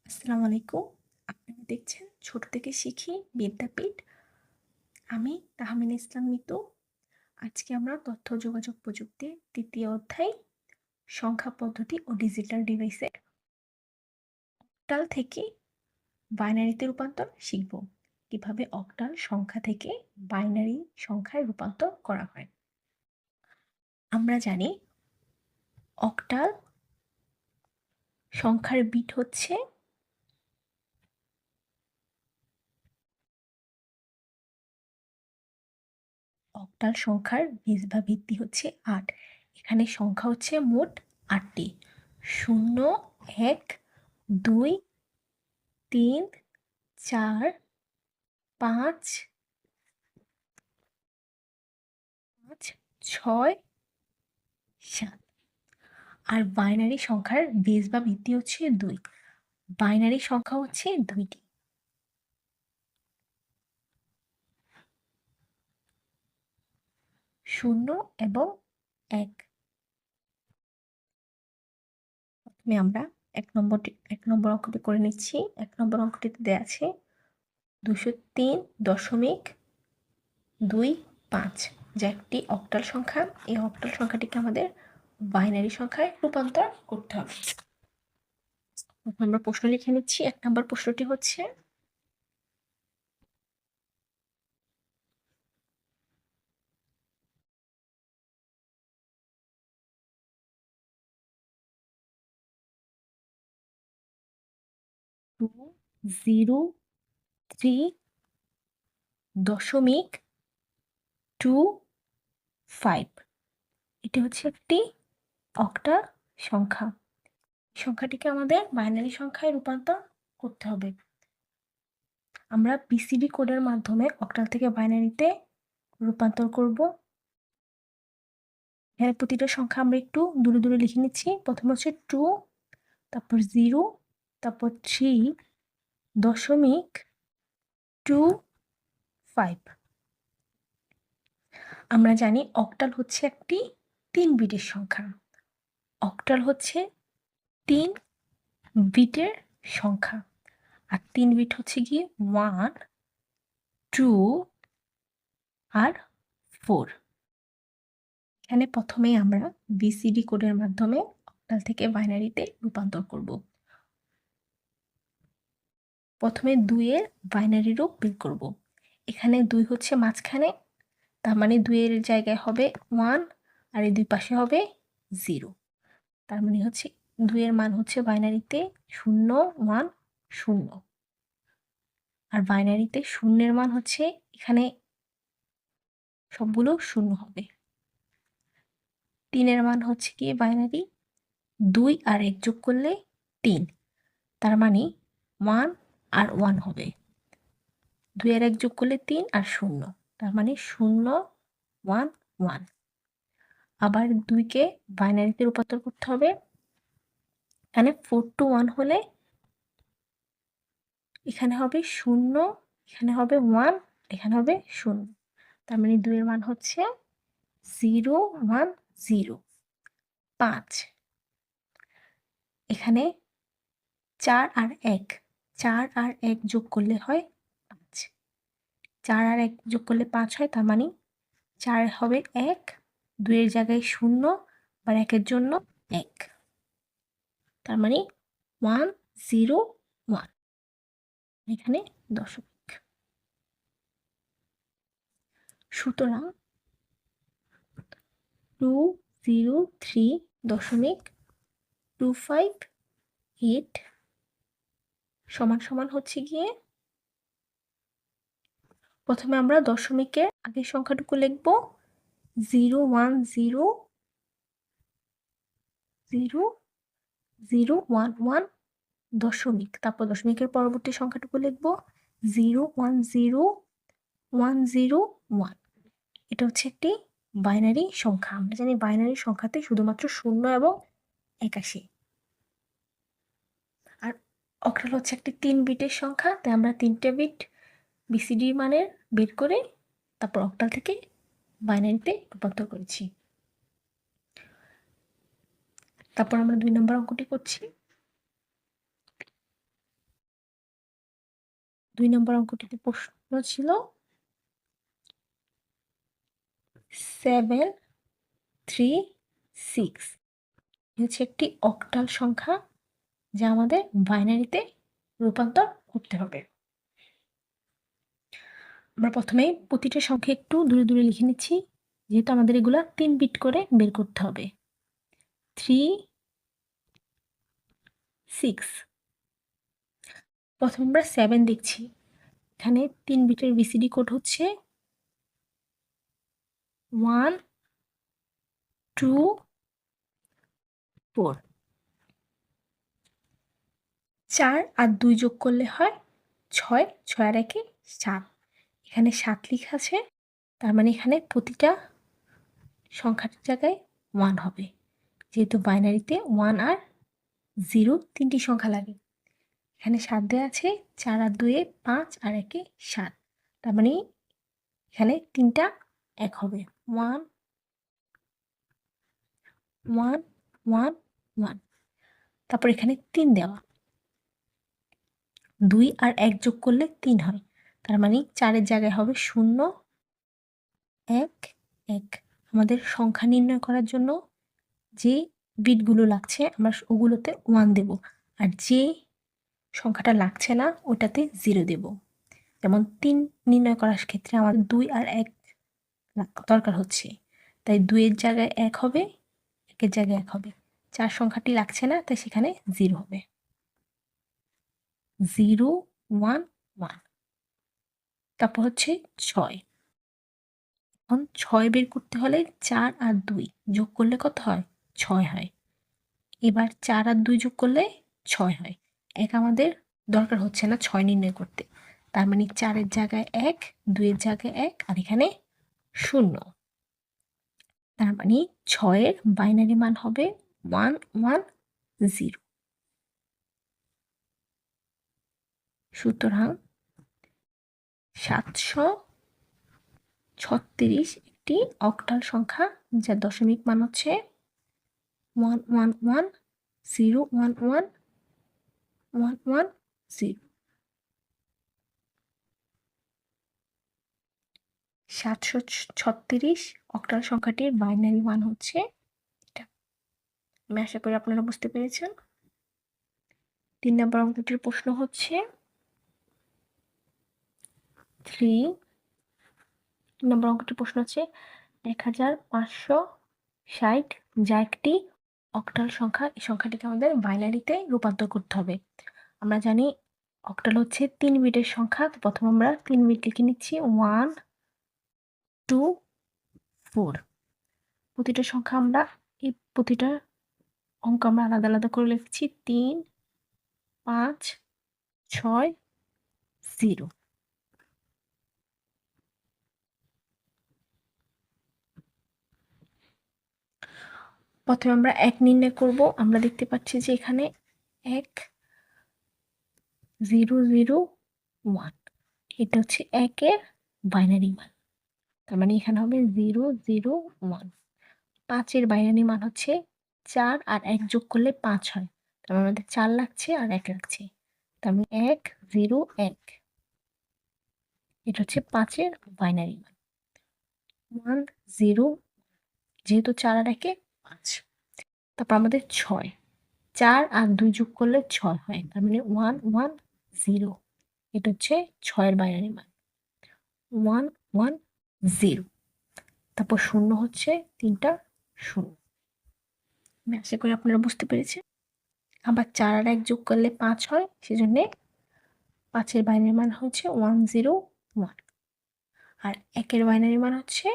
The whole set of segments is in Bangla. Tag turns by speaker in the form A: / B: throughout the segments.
A: আসসালামু আলাইকুম। আপনারা দেখছেন ছোট থেকে শিখি বিদ্যাপীঠ। আমি তাহমিনা ইসলাম মিতু। আজকে আমরা তথ্য যোগাযোগ প্রযুক্তির ৩য় অধ্যায় সংখ্যা পদ্ধতি ও ডিজিটাল ডিভাইসের অক্টাল থেকে বাইনারিতে রূপান্তর শিখব। কিভাবে অক্টাল সংখ্যা থেকে বাইনারি সংখ্যায় রূপান্তর করা হয়। আমরা জানি অক্টাল সংখ্যার বিট হচ্ছে অক্টাল সংখ্যার বেস বা ভিত্তি হচ্ছে ৮। এখানে সংখ্যা হচ্ছে মোট ৮টি। ০, ১, ২, ৩, ৪, ৫, ৬, ৭। আর বাইনারি সংখ্যার বেস বা ভিত্তি হচ্ছে ২। বাইনারি সংখ্যা হচ্ছে ২টি। ০ এবং ১। প্রথমে আমরা ১ নম্বর অঙ্কটি করে নিচ্ছি। ১ নম্বর অঙ্কটিতে দেয়া আছে ২০৩.২৫, যা একটি অক্টাল সংখ্যা। এই অক্টাল সংখ্যাটিকে আমাদের বাইনারি সংখ্যায় রূপান্তর করতে হবে। আমরা প্রশ্ন লিখে নিচ্ছি। ১ নম্বর প্রশ্নটি হচ্ছে 203.25। এটি হচ্ছে একটি অক্টাল সংখ্যা। সংখ্যাটিকে আমাদের বাইনারি সংখ্যায় রূপান্তর করতে হবে। আমরা বিসিডি কোডের মাধ্যমে অক্টাল থেকে বাইনারিতে রূপান্তর করব। এখানে প্রতিটা সংখ্যা আমরা একটু দূরে দূরে লিখে নিচ্ছি। প্রথমে হচ্ছে 2, তারপর 0, তারপর 3.25। আমরা জানি অক্টাল হচ্ছে একটি 3 বিটের সংখ্যা। অক্টাল হচ্ছে 3 বিটের সংখ্যা। আর 3 বিট হচ্ছে গিয়ে 1, 2 আর 4। এখানে প্রথমেই আমরা বিসিডি কোডের মাধ্যমে অক্টাল থেকে বাইনারিতে রূপান্তর করব। প্রথমে 2 এর বাইনারি রূপ বের করব। এখানে 2 হচ্ছে মাঝখানে, তার মানে 2 এর জায়গায় হবে 1 আর এই দুই পাশে হবে 0। তার মানে হচ্ছে 2 এর মান হচ্ছে বাইনারিতে 0, 1, 0। আর বাইনারিতে 0 এর মান হচ্ছে এখানে সবগুলো 0 হবে। 3 এর মান হচ্ছে কি বাইনারি 2 আর 1 যোগ করলে 3। তার মানে 1 আর 1 হবে। 2 আর 1 যোগ করলে 3 আর 0। তার মানে 0, 1, 1। আবার 2 কে বাইনারিতে রূপান্তর করতে হবে। এখানে 4 to 1 হলে এখানে হবে 0, এখানে হবে 1, এখানে হবে 0। তার মানে 2 এর মান হচ্ছে 0, 1, 0, 5। এখানে 4 আর 1, 4 আর 1 যোগ করলে হয় 5। 4 আর 1 যোগ করলে 5 হয়। তার মানে 4 হবে 1, 2 এর জায়গায় 0, আবার 1 এর জন্য 1। তার মানে 1, 0, 1। এখানে দশমিক। সুতরাং 203.258 সমান হচ্ছে গিয়ে, প্রথমে আমরা দশমিকের আগের সংখ্যাটুকু লিখব 0100011 দশমিক, তারপর দশমিকের পরবর্তী সংখ্যাটুকু লিখব 010101। এটা হচ্ছে একটি বাইনারি সংখ্যা। আমরা জানি বাইনারি সংখ্যাতে শুধুমাত্র 0 এবং 1 আসে। আর অক্টাল হচ্ছে একটি 3 বিটের সংখ্যা, তাই আমরা 3টে বিট বিসিডি মানের বের করে তারপর অক্টাল থেকে বাইনারিতে রূপান্তর করেছি। তারপর আমরা 2 নম্বর অঙ্কটি করছি। 2 নম্বর অঙ্কটিতে প্রশ্ন ছিল 7, 3, 6 হচ্ছে একটি অক্টাল সংখ্যা যা আমাদের বাইনারিতে রূপান্তর করতে হবে। আমরা প্রথমেই প্রতিটা সংখ্যা একটু দূরে দূরে লিখে নিচ্ছি, যেহেতু আমাদের এগুলা 3 বিট করে বের করতে হবে। 3, 6 প্রথমে আমরা 7 দেখছি। এখানে 3 বিটের বিসিডি কোড হচ্ছে 1, 2, 4। 4 আর 2 যোগ করলে হয় 6, 6 আর 1 7। এখানে 7 লেখা আছে, তার মানে এখানে প্রতিটা সংখ্যাটির জায়গায় 1 হবে, যেহেতু বাইনারিতে 1 আর 0 তিনটি সংখ্যা লাগে। এখানে 7 দেওয়া আছে, 4 আর 2 5 আর 1 7, তার মানে এখানে 3টা 1 হবে। 1, 1, 1, 1। তারপর এখানে 3 দেওয়া, 2 আর 1 যোগ করলে 3 হয়, তার মানে 4 এর জায়গায় হবে 0, 1, 1। আমাদের সংখ্যা নির্ণয় করার জন্য যে বিটগুলো লাগছে আমরা ওগুলোতে 1 দেব, আর যে সংখ্যাটা লাগছে না ওটাতে 0 দেব। যেমন 3 নির্ণয় করার ক্ষেত্রে আমাদের 2 আর 1 দরকার হচ্ছে, তাই 2 এর জায়গায় 1 হবে, 1 এর জায়গায় 1 হবে। 4 সংখ্যাটি লাগছে না, তাই সেখানে 0 হবে। 0, 1, 1। তারপর হচ্ছে 6। এখন 6 বের করতে হলে 4 আর 2 যোগ করলে কত হয়? 6 হয়। এবার 4 আর 2 যোগ করলে 6 হয়। 1 আমাদের দরকার হচ্ছে না 6 নির্ণয় করতে, তার মানে 4 এর জায়গায় 1, 2 এর জায়গায় 1 আর এখানে 0। তার মানে 6 এর বাইনারি মান হবে 1, 1, 0। সুতরাং 736 একটি অক্টাল সংখ্যা, যার দশমিক মান হচ্ছে 1, 1, 1, 0, 1, 1, 1, 1, 0। 736 অক্টাল সংখ্যাটির বাইনারি মান হচ্ছে এটা। আমি আশা করি আপনারা বুঝতে পেরেছেন। 3 নম্বর অঙ্কটির প্রশ্ন হচ্ছে 3 নম্বর অঙ্কটির প্রশ্ন হচ্ছে 1560, যা একটি অক্টাল সংখ্যা। এই সংখ্যাটিকে আমাদের বাইনারিতে রূপান্তর করতে হবে। আমরা জানি অক্টাল হচ্ছে 3 বিটের সংখ্যা, তো প্রথমে আমরা 3 বিট লিখে নিচ্ছি 1, 2, 4। প্রতিটা সংখ্যা আমরা প্রতিটা অঙ্ক আমরা আলাদা আলাদা করে লিখছি 3, 5, 6, 0। প্রথমে আমরা 1 নির্ণয় করব। আমরা দেখতে পাচ্ছি যে এখানে 1, 0, 0, 1 এটা হচ্ছে 1 এর বাইনারি মান, তার মানে এখানে হবে 0, 0, 1। 5 এর বাইনারি মান হচ্ছে 4 আর 1 যোগ করলে 5 হয়, তার মানে আমাদের 4 লাগছে আর 1 লাগছে, তার মানে 1, 0, 1। এটা হচ্ছে 5 এর বাইনারি মান। 1, 0, যেহেতু 4 আর 1 5। তারপর আমাদের 6, 4 আর 2 যোগ করলে 6 হয়, তার মানে 1, 1, 0। এটা হচ্ছে 6 এর বাইনারি মান 1, 1, 0। তারপর 0 হচ্ছে 3টা 0। আমি আশা করি আপনারা বুঝতে পেরেছেন। আবার 4 আর 1 যোগ করলে 5 হয়, সেজন্যে 5 এর বাইনারি মান হচ্ছে 1, 0, 1। আর 1 এর বাইনারি মান হচ্ছে,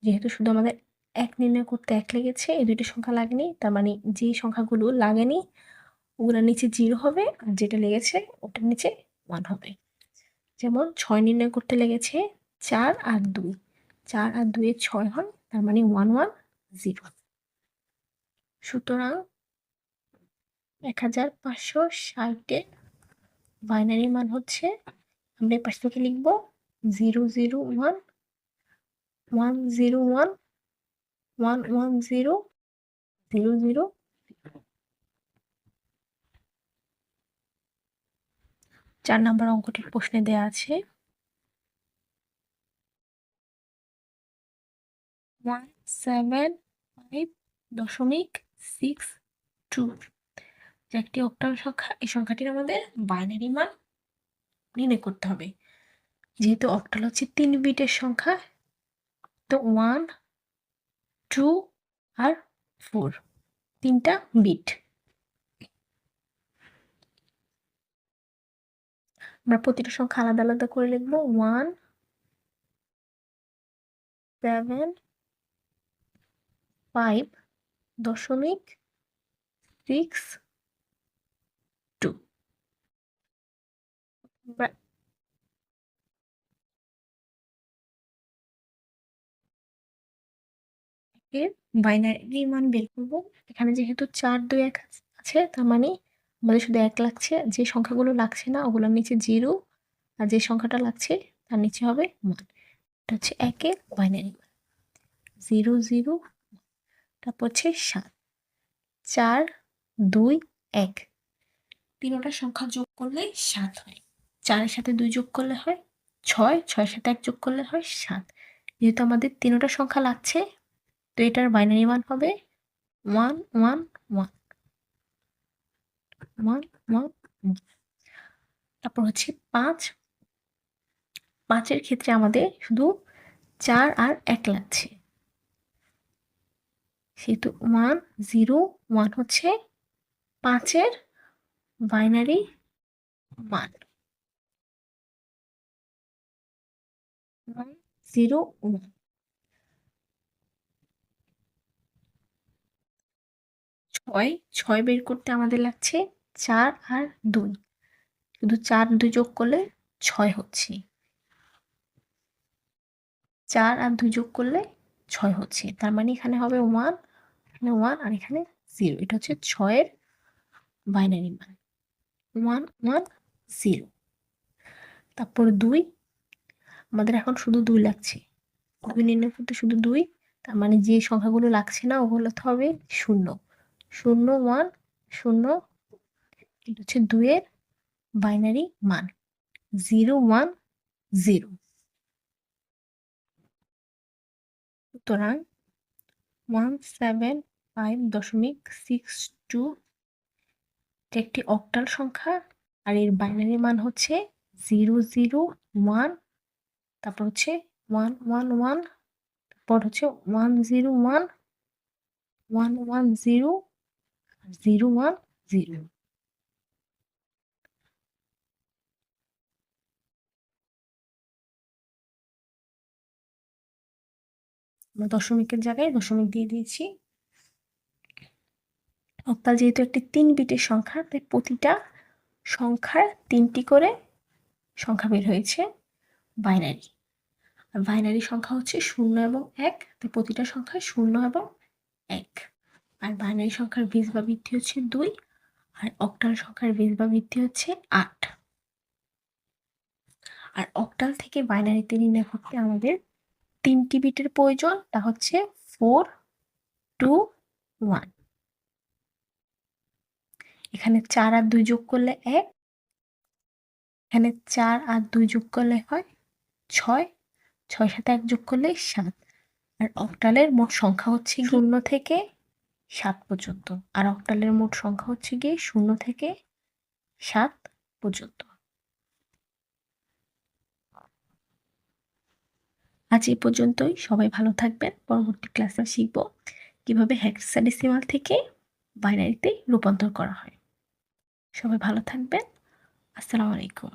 A: যেহেতু শুধু আমাদের 1 নির্ণয় করতে 1 লেগেছে, এই দুইটা সংখ্যা লাগেনি, তার মানে যে সংখ্যাগুলো লাগেনি ওগুলোর নিচে 0 হবে, আর যেটা লেগেছে ওটার নিচে 1 হবে। যেমন 6 নির্ণয় করতে লেগেছে 4 আর 2, 4 আর 2 এর 6 হয়, তার মানে 1, 1, 0। সুতরাং 1560 এর বাইনারি মান হচ্ছে, আমরা এই পাশ থেকে লিখব 0, 0, 1, 1, 0, 1, 1, 1, 0, 0, 0। 4 নাম্বার অঙ্কটির প্রশ্নে দেয়া আছে 175.62 যে একটি অক্টাল সংখ্যা। এই সংখ্যাটির আমাদের বাইনারি মান নির্ণয় করতে হবে। যেহেতু অক্টাল হচ্ছে 3 বিটের সংখ্যা, তো 1, 2 আর 4 3টা বিট। আমরা প্রতিটা সংখ্যা আলাদা আলাদা করে লিখবো। 1 7 5.62 আমরা এর বাইনারি মান বের করবো। এখানে যেহেতু 4 2 1 আছে, তার মানে আমাদের শুধু 1 লাগছে। যে সংখ্যাগুলো লাগছে না ওগুলোর নিচে 0, আর যে সংখ্যাটা লাগছে তার নিচে হবে 1। এটা হচ্ছে 1 এর বাইনারি মান 0 0। তারপর হচ্ছে 7 4 2 1। তিনটা সংখ্যা যোগ করলে 7 হয়। 4 এর সাথে 2 যোগ করলে হয় 6, 6 এর সাথে 1 যোগ করলে হয় 7। যেহেতু আমাদের তিনটা সংখ্যা লাগছে, তো এটার বাইনারি মান হবে 1 1 1 1 1 1। তারপর হচ্ছে 5। 5 এর ক্ষেত্রে আমাদের শুধু 4 আর 1 লাগছে, সেহেতু 1 0 1 হচ্ছে 5 এর বাইনারি মান 1 0 1। 6 বের করতে আমাদের লাগছে 4 আর 2। শুধু 4 2 যোগ করলে 6 হচ্ছে। 4 আর 2 যোগ করলে 6 হচ্ছে। তার মানে এখানে হবে 1, এখানে 1 আর এখানে 0। এটা হচ্ছে 6 এর বাইনারি মান 1 1 0। তারপর 2। আমাদের এখন শুধু 2 লাগছে। 2 নির্ণয় করতে শুধু 2। তার মানে যে সংখ্যাগুলো লাগছে না ওগুলো তো হবে 0 0 1 0। এটা হচ্ছে 2 এর বাইনারি মান 0 1 0। সুতরাং 175.62 একটি অক্টাল সংখ্যা, আর এর বাইনারি মান হচ্ছে 0 0 1। তারপর হচ্ছে 1 1 1। তারপর হচ্ছে 1 0 1 1 1 0 0 1 0। আমরা দশমিকের জায়গায় দশমিক দিয়ে দিয়েছি। অক্টাল যেহেতু একটি 3 বিটের সংখ্যা, তাই প্রতিটা সংখ্যার 3টি করে সংখ্যা বের হয়েছে বাইনারি। আর বাইনারি সংখ্যা হচ্ছে 0 এবং 1, তাই প্রতিটা সংখ্যা 0 এবং 1। আর বাইনারি সংখ্যার বেস বা ভিত্তি হচ্ছে 2, আর অক্টাল সংখ্যার বেস বা ভিত্তি হচ্ছে 8। আর অক্টাল থেকে বাইনারিতে নির্ণয় করতে আমাদের 3টি বিটের প্রয়োজন, তা হচ্ছে 4 2 1। এখানে 4 আর 2 যোগ করলে 1, এখানে 4 আর 2 যোগ করলে হয় 6, 6 সাথে 1 যোগ করলে 7। আর অক্টালের মোট সংখ্যা হচ্ছে 0 থেকে 7 পর্যন্ত। আর অক্টালের মোট সংখ্যা হচ্ছে গিয়ে 0 থেকে 7 পর্যন্ত। আজ এই পর্যন্তই। সবাই ভালো থাকবেন। পরবর্তী ক্লাসে শিখব কিভাবে হেক্সাডেসিমাল থেকে বাইনারিতে রূপান্তর করা হয়। সবাই ভালো থাকবেন। আসসালামু আলাইকুম।